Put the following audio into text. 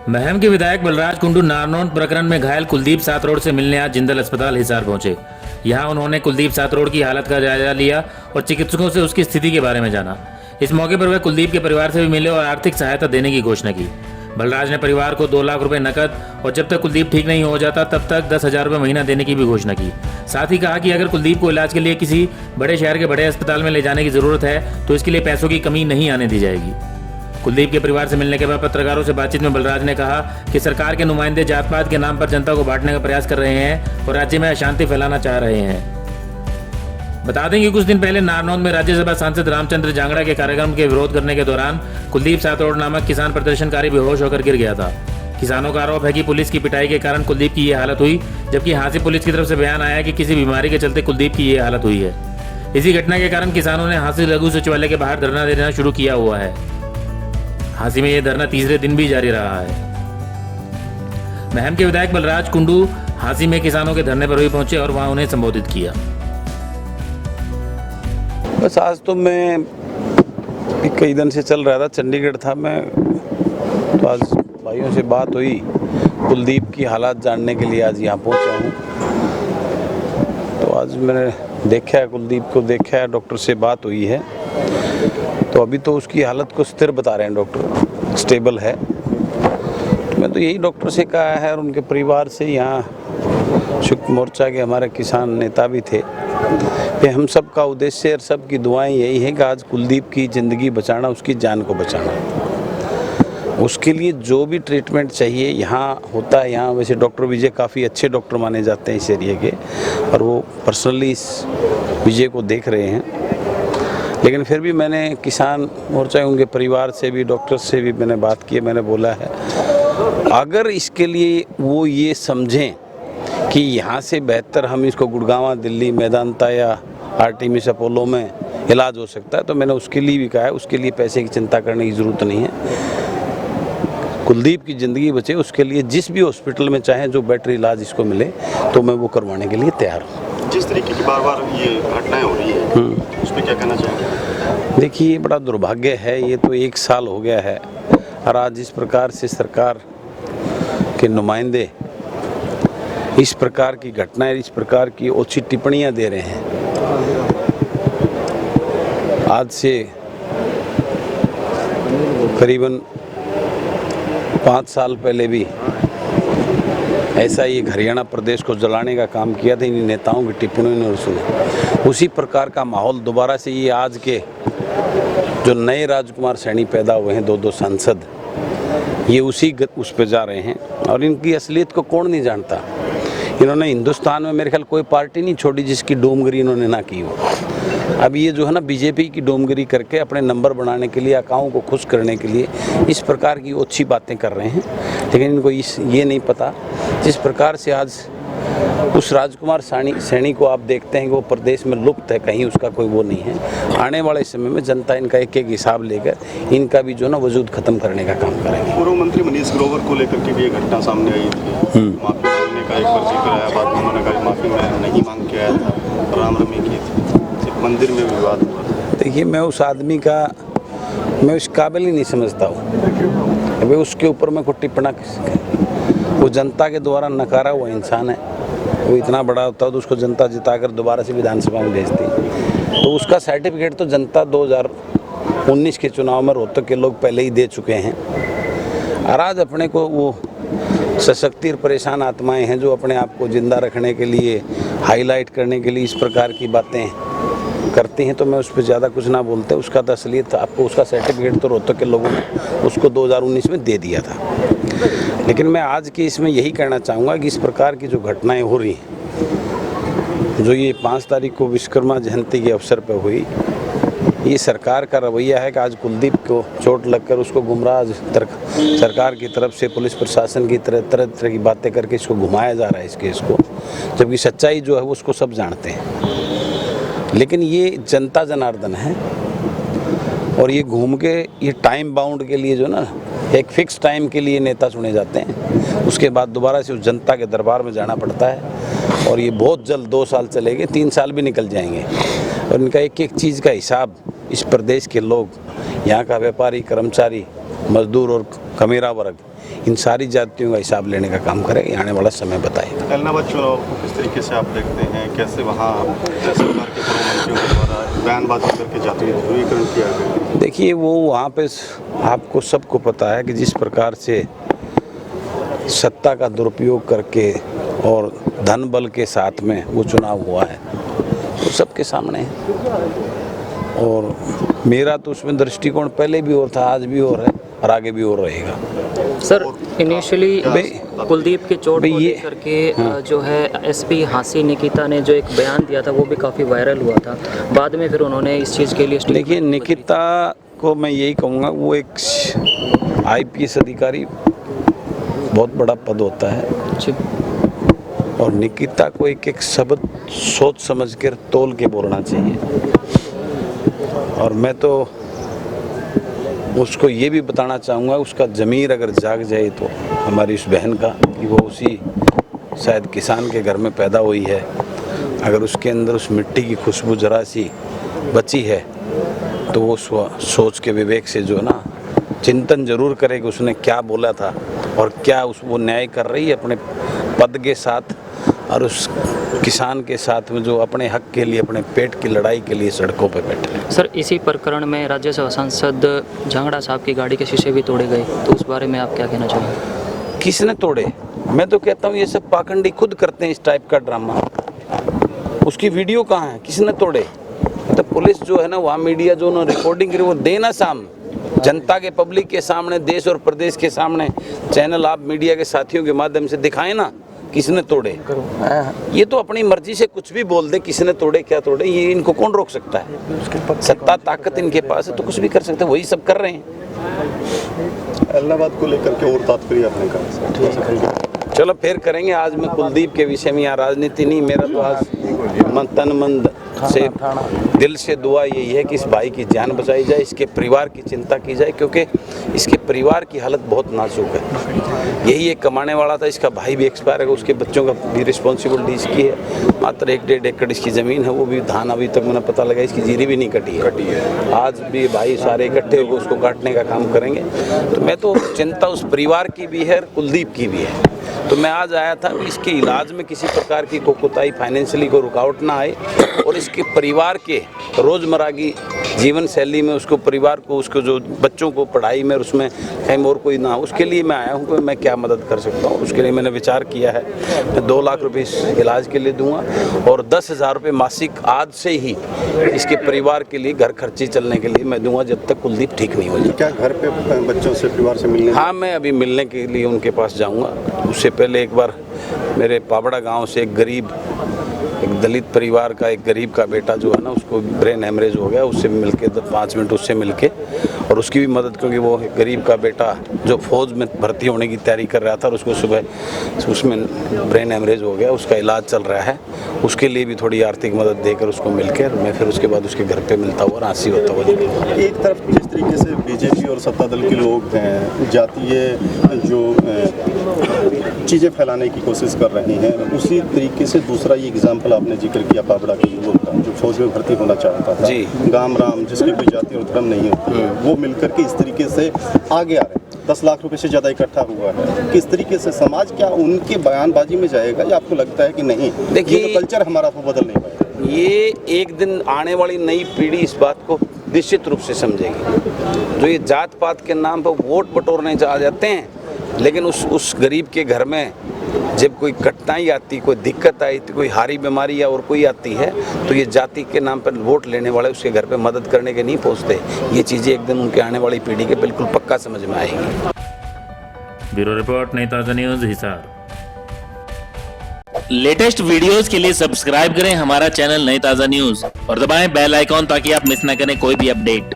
महम के विधायक बलराज कुंडू नारनौंद प्रकरण में घायल कुलदीप सातरोड़ से मिलने आज जिंदल अस्पताल हिसार पहुंचे। यहां उन्होंने कुलदीप सातरोड़ की हालत का जायजा लिया और चिकित्सकों से उसकी स्थिति के बारे में जाना। इस मौके पर वे कुलदीप के परिवार से भी मिले और आर्थिक सहायता देने की घोषणा की। बलराज ने परिवार को 2 लाख रुपए नकद और जब तक कुलदीप ठीक नहीं हो जाता तब तक 10,000 रुपए महीना देने की भी घोषणा की। साथ ही कहा कि अगर कुलदीप को इलाज के लिए किसी बड़े शहर के बड़े अस्पताल में ले जाने की जरूरत है तो इसके लिए पैसों की कमी नहीं आने दी जाएगी। कुलदीप के परिवार से मिलने के बाद पत्रकारों से बातचीत में बलराज ने कहा कि सरकार के नुमाइंदे जात पात के नाम पर जनता को बांटने का प्रयास कर रहे हैं और राज्य में अशांति फैलाना चाह रहे हैं। बता दें कि कुछ दिन पहले नारनौंद में राज्यसभा सांसद रामचंद्र जांगड़ा के कार्यक्रम के विरोध करने के दौरान कुलदीप सातरोड़ नामक किसान प्रदर्शनकारी बेहोश होकर गिर गया था। किसानों का आरोप है कि पुलिस की पिटाई के कारण कुलदीप की ये हालत हुई, जबकि हांसी पुलिस की तरफ से बयान आया कि किसी बीमारी के चलते कुलदीप की ये हालत हुई है। इसी घटना के कारण किसानों ने हांसी लघु सचिवालय के बाहर धरना देना शुरू किया हुआ है। हांसी में यह धरना तीसरे दिन भी जारी रहा है। महम के विधायक बलराज कुंडू हांसी में किसानों के धरने पर भी पहुंचे और वहां उन्हें संबोधित किया। बस आज तो मैं कई दिन से चल रहा था, चंडीगढ़ था मैं, तो आज भाइयों से बात हुई, कुलदीप की हालात जानने के लिए आज यहाँ पहुँचा हूँ। तो आज मैंने देखा है, कुलदीप को देखा है, डॉक्टर से बात हुई है। तो अभी तो उसकी हालत को स्थिर बता रहे हैं डॉक्टर, स्टेबल है। तो मैं तो यही डॉक्टर से कहा है और उनके परिवार से, यहाँ शुक्र मोर्चा के हमारे किसान नेता भी थे, कि हम सब का उद्देश्य और सब की दुआएं यही है कि आज कुलदीप की ज़िंदगी बचाना, उसकी जान को बचाना। उसके लिए जो भी ट्रीटमेंट चाहिए यहाँ होता है। यहाँ वैसे डॉक्टर विजय काफ़ी अच्छे डॉक्टर माने जाते हैं इस एरिया के, और वो पर्सनली इस विजय को देख रहे हैं। लेकिन फिर भी मैंने किसान मोर्चा उनके परिवार से भी, डॉक्टर से भी मैंने बात की। मैंने बोला है अगर इसके लिए वो ये समझें कि यहाँ से बेहतर हम इसको गुड़गांव, दिल्ली, मेदांता या आर्टिमिस अपोलो में इलाज हो सकता है, तो मैंने उसके लिए भी कहा है, उसके लिए पैसे की चिंता करने की ज़रूरत नहीं है। कुलदीप की ज़िंदगी बचे, उसके लिए जिस भी हॉस्पिटल में चाहे जो बेटर इलाज इसको मिले तो मैं वो करवाने के लिए तैयार हूँ। जिस तरीके की बार बार ये घटनाएं हो रही है उस पर क्या कहना चाहेंगे? देखिए, ये बड़ा दुर्भाग्य है। ये तो 1 साल हो गया है और आज इस प्रकार से सरकार के नुमाइंदे इस प्रकार की घटनाएं, इस प्रकार की ओछी टिप्पणियां दे रहे हैं। आज से करीबन 5 साल पहले भी ऐसा ही हरियाणा प्रदेश को जलाने का काम किया था इन नेताओं की टिप्पणियों ने। सुने उसी प्रकार का माहौल दोबारा से ये आज के जो नए राजकुमार सैनी पैदा हुए हैं, 2 सांसद, ये उस पे जा रहे हैं। और इनकी असलियत को कौन नहीं जानता। इन्होंने हिंदुस्तान में मेरे ख्याल कोई पार्टी नहीं छोड़ी जिसकी डोमगिरी इन्होंने ना की हो। अब ये जो है ना, बीजेपी की डोमगिरी करके अपने नंबर बनाने के लिए, आकाओं को खुश करने के लिए इस प्रकार की अच्छी बातें कर रहे हैं। लेकिन इनको ये नहीं पता जिस प्रकार से आज उस राजकुमार सैनी को आप देखते हैं कि वो प्रदेश में लुप्त है, कहीं उसका कोई वो नहीं है। आने वाले समय में जनता इनका एक एक हिसाब लेकर इनका भी जो ना वजूद खत्म करने का काम करेंगे। पूर्व मंत्री मनीष ग्रोवर को लेकर के भी ये घटना सामने आई थी। माफी मांगने का एक बार जिक्र आया, बाद में उन्होंने कहा माफी मैं नहीं मांग के आया था, राम रमी की थी, सिर्फ मंदिर में विवाद हुआ। देखिए, मैं उस आदमी का मैं उस काबिल ही नहीं समझता हूँ। अभी उसके ऊपर मैं कोई टिप्पणी, वो जनता के द्वारा नकारा हुआ इंसान है। वो इतना बड़ा होता तो उसको जनता जिताकर दोबारा से विधानसभा में भेजती। तो उसका सर्टिफिकेट तो जनता 2019 के चुनाव में रोहतक के लोग पहले ही दे चुके हैं। और आज अपने को वो सशक्ति और परेशान आत्माएं हैं जो अपने आप को जिंदा रखने के लिए, हाईलाइट करने के लिए इस प्रकार की बातें करती हैं। तो मैं उस पर ज़्यादा कुछ ना बोलते। उसका तो असलियत आपको, उसका सर्टिफिकेट तो रोहतक के लोगों ने उसको 2019 में दे दिया था। लेकिन मैं आज की इसमें यही कहना चाहूँगा कि इस प्रकार की जो घटनाएं हो रही हैं, जो ये 5 तारीख को विश्वकर्मा जयंती के अवसर पर हुई, ये सरकार का रवैया है कि आज कुलदीप को चोट लगकर उसको गुमराह सरकार की तरफ से, पुलिस प्रशासन की तरह तरह की बातें करके इसको घुमाया जा रहा है इस केस को, जबकि सच्चाई जो है वो उसको सब जानते हैं। लेकिन ये जनता जनार्दन है और ये घूम के ये टाइम बाउंड के लिए जो ना एक फिक्स टाइम के लिए नेता चुने जाते हैं, उसके बाद दोबारा से उस जनता के दरबार में जाना पड़ता है। और ये बहुत जल्द 2 साल चलेंगे, 3 साल भी निकल जाएंगे। और इनका एक एक चीज़ का हिसाब इस प्रदेश के लोग, यहाँ का व्यापारी, कर्मचारी मजदूर और कमेरा वर्ग, इन सारी जातियों का हिसाब लेने का काम करेगा। आने वाला समय बताएगा। ऐलनाबाद चुनाव को किस तरीके से आप देखते हैं? कैसे वहाँ सरकार के मंत्रियों के द्वारा बयानबाजी करके जातीय ध्रुवीकरण किया गया? देखिए, वो वहाँ पे आपको सबको पता है कि जिस प्रकार से सत्ता का दुरुपयोग करके और धन बल के साथ में वो चुनाव हुआ है, वो सबके सामने है। और मेरा तो उसमें दृष्टिकोण पहले भी और था, आज भी और है और आगे भी और रहेगा। सर, इनिशियली कुलदीप की चोट भाई को ये- लेकर के जो है एसपी हाँसी निकिता ने जो एक बयान दिया था वो भी काफ़ी वायरल हुआ था। बाद में फिर उन्होंने इस चीज़ के लिए देखिए, निकिता को मैं यही कहूँगा, वो एक आईपीएस अधिकारी, बहुत बड़ा पद होता है, जी, और निकिता को एक एक शब्द सोच समझ कर तोल के बोलना चाहिए। और मैं तो उसको ये भी बताना चाहूँगा, उसका ज़मीर अगर जाग जाए तो हमारी उस बहन का, कि वो उसी शायद किसान के घर में पैदा हुई है, अगर उसके अंदर उस मिट्टी की खुशबू जरा सी बची है तो वो सोच के विवेक से जो ना चिंतन जरूर करे कि उसने क्या बोला था और क्या वो न्याय कर रही है अपने पद के साथ और उस किसान के साथ में जो अपने हक के लिए, अपने पेट की लड़ाई के लिए सड़कों पे बैठे हैं। सर, इसी प्रकरण में राज्यसभा सांसद झांगड़ा साहब की गाड़ी के शीशे भी तोड़े गए, तो उस बारे में आप क्या कहना चाहेंगे? किसने तोड़े? मैं तो कहता हूँ ये सब पाखंडी खुद करते हैं इस टाइप का ड्रामा। उसकी वीडियो कहाँ है? किसने तोड़े? तो पुलिस जो है ना, वहाँ मीडिया जो उन्होंने रिकॉर्डिंग करी वो देना सामने, जनता के, पब्लिक के सामने, देश और प्रदेश के सामने, चैनल आप मीडिया के साथियों के माध्यम से दिखाएं ना किसने तोड़े। ये तो अपनी मर्जी से कुछ भी बोल दे, किसने तोड़े क्या तोड़े, ये इनको कौन रोक सकता है? सत्ता ताकत इनके पास है तो कुछ भी कर सकते हैं, वही सब कर रहे हैं। ऐलनाबाद को लेकर के और तात्पर्य आपने कहा? चलो फिर करेंगे। आज मैं कुलदीप के विषय में यहाँ राजनीति नहीं, मेरा तो आज तन मन से दिल से दुआ यही है कि इस भाई की जान बचाई जाए, इसके परिवार की चिंता की जाए, क्योंकि इसके परिवार की हालत बहुत नाजुक है। यही एक कमाने वाला था, इसका भाई भी एक्सपायर है, उसके बच्चों का भी रिस्पॉन्सिबिलिटी इसकी है। मात्र 1-1.5 एकड़ इसकी ज़मीन है, वो भी धान अभी तक मैंने पता लगा इसकी जीरी भी नहीं कटी है। आज भी भाई सारे इकट्ठे होकर उसको काटने का काम करेंगे। तो मैं तो चिंता उस परिवार की भी है, कुलदीप की भी है। तो मैं आज आया था कि इसके इलाज में किसी प्रकार की कोताही, फाइनेंशियली को रुकावट ना आए और इसके परिवार के रोज़मर्रा की जीवन शैली में उसको, परिवार को, उसको जो बच्चों को पढ़ाई में, उसमें कहीं और कोई ना हो, उसके लिए मैं आया हूँ कि मैं क्या मदद कर सकता हूँ। उसके लिए मैंने विचार किया है, मैं 2 लाख रुपए इस इलाज के लिए दूंगा और 10,000 रुपये मासिक आज से ही इसके परिवार के लिए, घर खर्ची चलने के लिए मैं दूंगा जब तक कुलदीप ठीक नहीं हो जाए। क्या घर पे बच्चों से, परिवार से मिलने? हाँ, मैं अभी मिलने के लिए उनके पास जाऊंगा। उससे पहले एक बार मेरे पाबड़ा गांव से एक दलित परिवार का एक गरीब का बेटा जो है ना, उसको ब्रेन हेमरेज हो गया, उससे मिलके 5 मिनट उससे मिलके और उसकी भी मदद, क्योंकि वो गरीब का बेटा जो फौज में भर्ती होने की तैयारी कर रहा था और उसको सुबह उसमें ब्रेन हेमरेज हो गया, उसका इलाज चल रहा है, उसके लिए भी थोड़ी आर्थिक मदद देकर उसको मिलकर मैं फिर उसके बाद उसके घर पे मिलता हुआ, राशि होता हुआ निकलूंगा। एक तरफ जिस तरीके से बीजेपी और सत्ता दल के लोग हैं, जातीय जो चीज़ें फैलाने की कोशिश कर रहे हैं, उसी तरीके से दूसरा ये एग्जाम्पल आपने जिक्र किया पाबड़ा के युवक का, जो फौज में भर्ती होना चाहता था जी, गाम राम, जिसकी कोई जाति और धर्म नहीं होती, वो मिलकर के इस तरीके से आगे आ रहे हैं। 10 लाख रुपए से ज़्यादा इकट्ठा हुआ है। किस तरीके से समाज क्या उनके बयानबाजी में जाएगा, या आपको लगता है कि नहीं, देखिए, ये जो कल्चर हमारा वो बदल नहीं पाएगा? ये एक दिन आने वाली नई पीढ़ी इस बात को निश्चित रूप से समझेगी। जो ये जात पात के नाम पर वोट बटोरने जा जाते हैं, लेकिन उस गरीब के घर में जब कोई कठिनाई आती, कोई दिक्कत आई, तो कोई हारी बीमारी या और कोई आती है, तो ये जाति के नाम पर वोट लेने वाले उसके घर पे मदद करने के नहीं पहुंचते। ये चीज़ें एक दिन उनके आने वाली पीढ़ी के बिल्कुल पक्का समझ में आएगी। ब्यूरो रिपोर्ट, नई ताज़ा न्यूज़, हिसार। लेटेस्ट वीडियोस के लिए सब्सक्राइब करें हमारा चैनल नई ताज़ा न्यूज़ और दबाएं बेल आइकॉन ताकि आप मिस ना करें कोई भी अपडेट।